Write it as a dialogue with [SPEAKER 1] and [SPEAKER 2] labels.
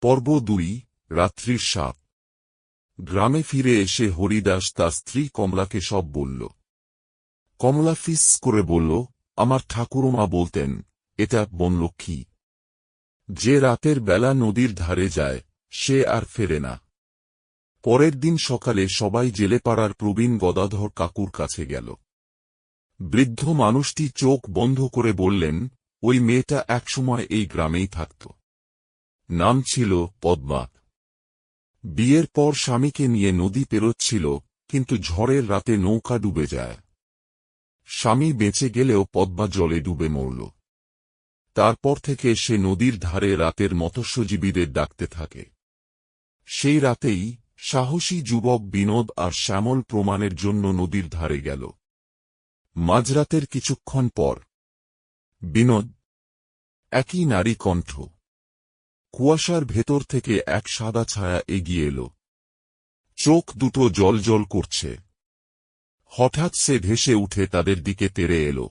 [SPEAKER 1] পর্ব ২ রাত্রির সাপ। গ্রামে ফিরে এসে হরিদাস তার স্ত্রী কমলাকে সব বলল। কমলা ফিস করে বলল, আমার ঠাকুরমা বলতেন, এটা বনলক্ষ্মী। যে রাতের বেলা নদীর ধারে যায় সে আর ফেরে না। পরের দিন সকালে সবাই জেলেপাড়ার প্রবীণ গদাধর কাকুর কাছে গেল। বৃদ্ধ মানুষটি চোখ বন্ধ করে বললেন, ওই মেয়েটা একসময় এই গ্রামেই থাকত। নাম ছিল পদ্মা। বিয়ের পর স্বামীকে নিয়ে নদী পেরোচ্ছিল, কিন্তু ঝড়ের রাতে নৌকা ডুবে যায়। স্বামী বেঁচে গেলেও পদ্মা জলে ডুবে মরল। তারপর থেকে সে নদীর ধারে রাতের মৎস্যজীবীদের ডাকতে থাকে। সেই রাতেই সাহসী যুবক বিনোদ আর শ্যামল প্রমাণের জন্য নদীর ধারে গেল। মাঝরাতের কিছুক্ষণ পর বিনোদ, একই নারী কণ্ঠ। কুয়াশার ভেতর থেকে এক সাদা ছায়া এগিয়ে এল। চোখ দুটো জল জল করছে। হঠাৎ সে ভেসে উঠে তাদের দিকে তেড়ে এল।